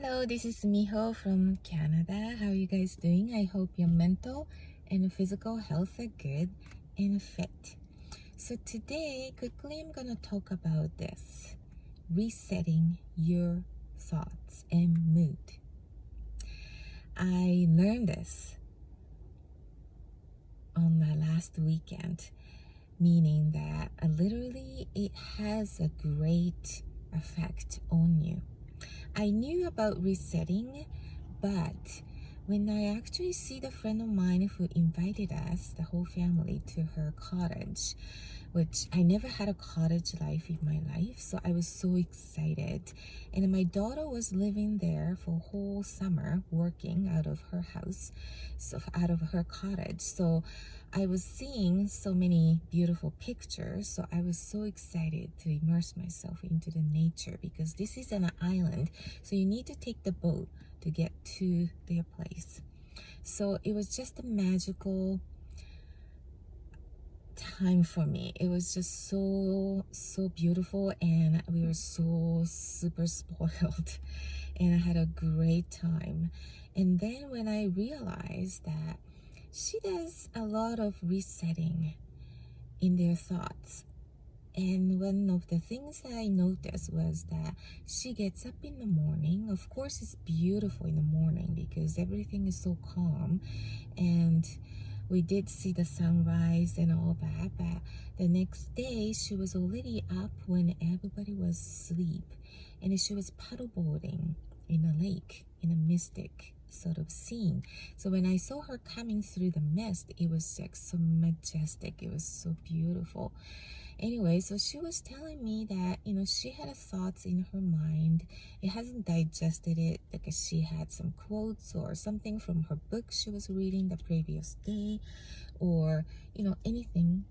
Hello, this is Miho from Canada. How are you guys doing? I hope your mental and physical health are good and fit. So today, quickly, I'm going to talk about this. Resetting your thoughts and mood. I learned this on the last weekend, meaning that literally it has a great effect on you. I knew about resetting, but when I actually see the friend of mine who invited us, the whole family, to her cottage, which I never had a cottage life in my life, so I was so excited. And my daughter was living there for a whole summer, working out of her house, so out of her cottage. So I was seeing so many beautiful pictures, so I was so excited to immerse myself into the nature because this is an island, so you need to take the boat to get to their place. So it was just a magical time for me. It was just so beautiful, and we were so super spoiled, and I had a great time. And then when I realized that she does a lot of resetting in their thoughts, and one of the things that I noticed was that she gets up in the morning. Of course, it's beautiful in the morning because everything is so calm, and we did see the sunrise and all that, but the next day she was already up when everybody was asleep, and she was paddleboarding in a lake in a mystic sort of scene. So when I saw her coming through the mist, it was like so majestic. It was so beautiful. Anyway, so she was telling me that, she had thoughts in her mind. It hasn't digested it. Like she had some quotes or something from her book she was reading the previous day, or, anything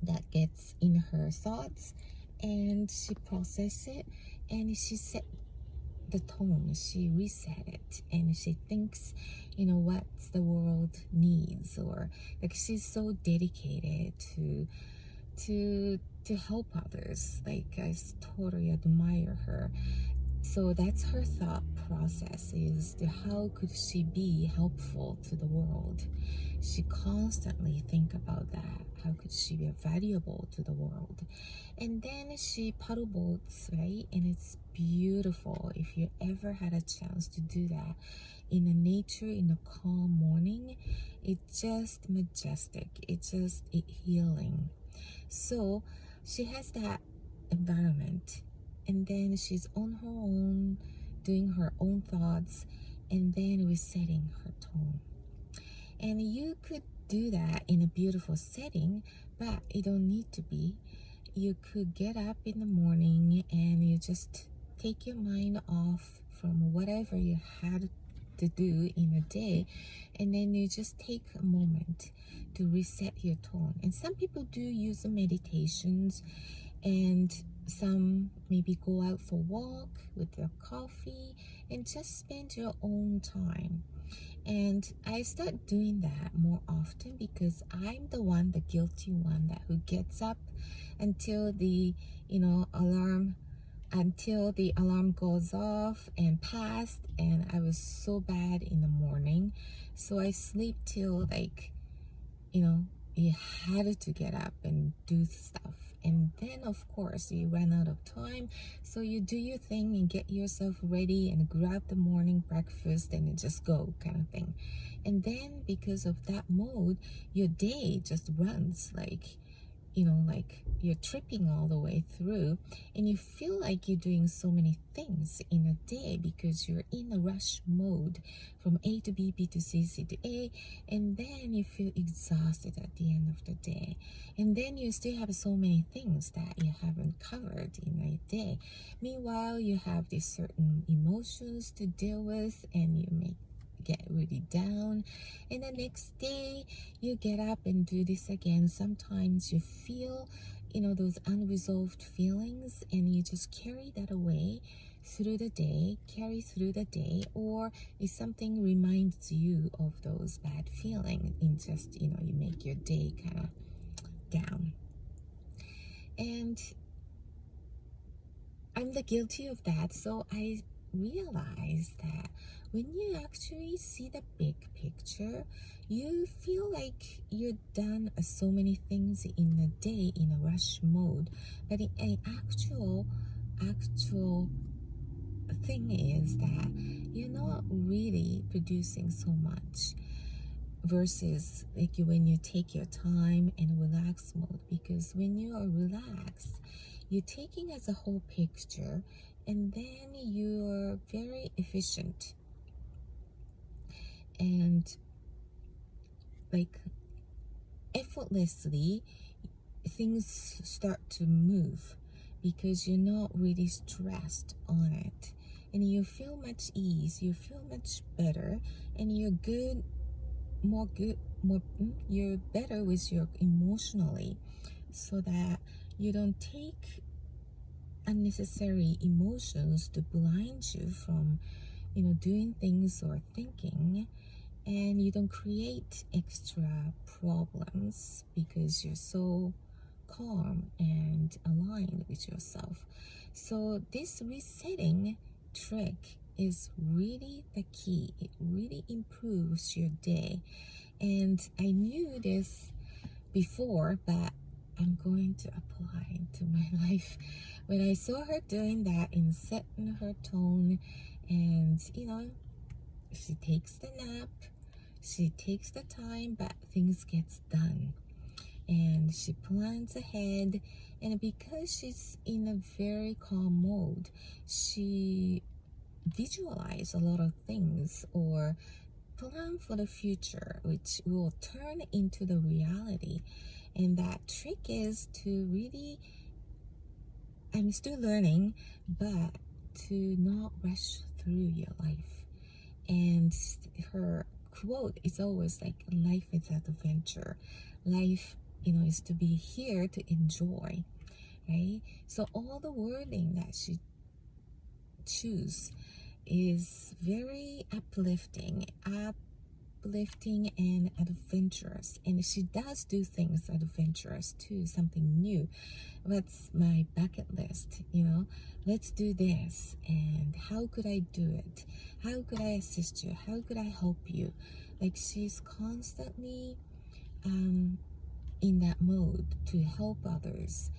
that gets in her thoughts, and she processed it, and she set the tone, she reset it, and she thinks, what the world needs, or like she's so dedicated to help others. Like I totally admire her. So that's her thought process, is to how could she be helpful to the world. She constantly think about that. How could she be valuable to the world? And then she paddle boats, right? And it's beautiful. If you ever had a chance to do that in the nature, in a calm morning, it's just majestic. It's healing. So she has that environment, and then she's on her own, doing her own thoughts, and then resetting her tone. And you could do that in a beautiful setting, but it don't need to be. You could get up in the morning and you just take your mind off from whatever you had to do in a day, and then you just take a moment to reset your tone. And some people do use the meditations, and some maybe go out for a walk with their coffee and just spend your own time. And I start doing that more often because I'm the one, the guilty one, that who gets up until the alarm goes off and passed, and I was so bad in the morning, so I sleep till you had to get up and do stuff. And then of course you run out of time, so you do your thing and get yourself ready and grab the morning breakfast and just go, kind of thing. And then because of that mode, your day just runs like you're tripping all the way through, and you feel like you're doing so many things in a day because you're in a rush mode from A to B, B to C, C to A, and then you feel exhausted at the end of the day. And then you still have so many things that you haven't covered in a day. Meanwhile, you have these certain emotions to deal with, and you may get really down, and the next day you get up and do this again. Sometimes you feel those unresolved feelings, and you just carry that away through the day, or if something reminds you of those bad feelings, in just you make your day kind of down. And I'm the guilty of that, so I realized that when you actually see the big picture, you feel like you've done so many things in a day in a rush mode. But in actual thing is that you're not really producing so much versus like when you take your time and relax mode, because when you are relaxed, you're taking as a whole picture and then you're very efficient and like effortlessly things start to move because you're not really stressed on it, and you feel much ease, you feel much better, and you're you're better with your emotionally, so that you don't take unnecessary emotions to blind you from doing things or thinking, and you don't create extra problems because you're so calm and aligned with yourself. So this resetting trick is really the key. It really improves your day. And I knew this before, but I'm going to apply to my life. When I saw her doing that and setting her tone, and she takes the nap, she takes the time, but things gets done. And she plans ahead, and because she's in a very calm mode, she visualize a lot of things or plan for the future, which will turn into the reality. And that trick is to really, I'm still learning, but to not rush through your life. And her quote is always like, life is an adventure. Life, is to be here to enjoy, right? So all the wording that she choose is very uplifting and adventurous, and she does do things adventurous too, something new. What's my bucket list? Let's do this, and how could I do it? How could I assist you? How could I help you? Like, she's constantly in that mode to help others,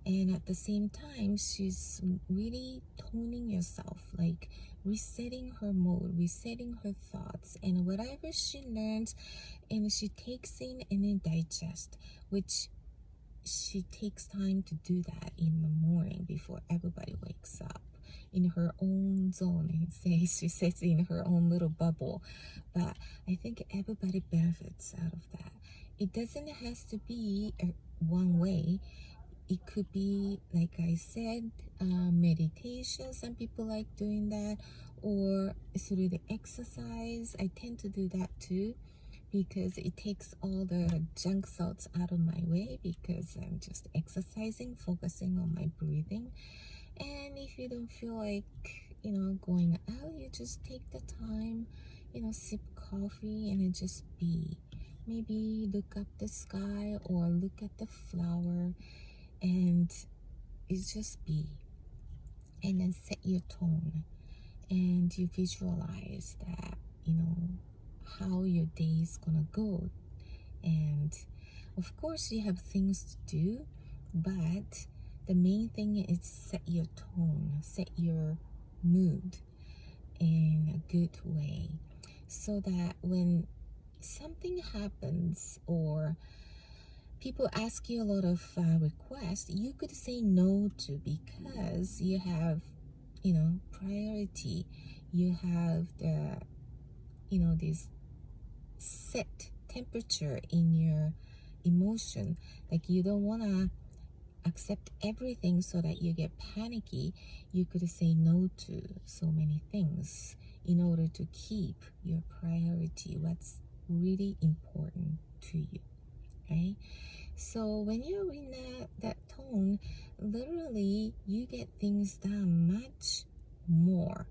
and at the same time she's really toning yourself, like resetting her mode, resetting her thoughts, and whatever she learns and she takes in and then digest, which she takes time to do that in the morning before everybody wakes up, in her own zone. She says in her own little bubble, but I think everybody benefits out of that. It doesn't have to be one way. It could be, like I said, meditation. Some people like doing that, or through the exercise. I tend to do that too, because it takes all the junk thoughts out of my way, because I'm just exercising, focusing on my breathing. And if you don't feel like going out, you just take the time, sip coffee and just be. Maybe look up the sky or look at the flower, and it's just be. And then set your tone, and you visualize that how your day is gonna go. And of course you have things to do, but the main thing is set your tone, set your mood in a good way, so that when something happens or people ask you a lot of requests, you could say no to, because you have priority, you have the this set temperature in your emotion. Like, you don't want to accept everything so that you get panicky. You could say no to so many things in order to keep your priority, what's really important to you, right? So when you're in that tone, literally you get things done much more.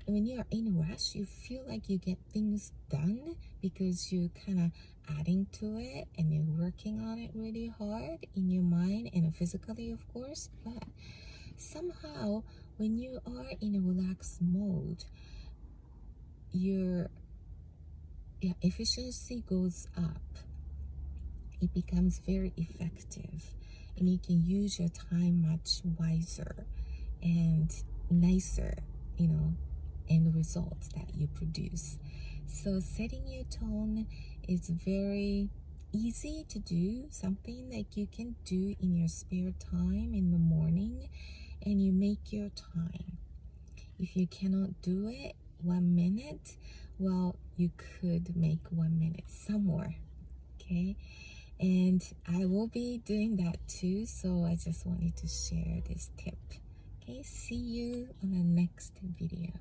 And when you're in a rush, you feel like you get things done because you're kind of adding to it and you're working on it really hard in your mind and physically, of course. But somehow when you are in a relaxed mode, your efficiency goes up. It becomes very effective, and you can use your time much wiser and nicer, end results that you produce. So setting your tone is very easy to do, something like you can do in your spare time in the morning, and you make your time. If you cannot do it 1 minute, well, you could make 1 minute somewhere, okay? And I will be doing that too, so I just wanted to share this tip. Okay, see you on the next video.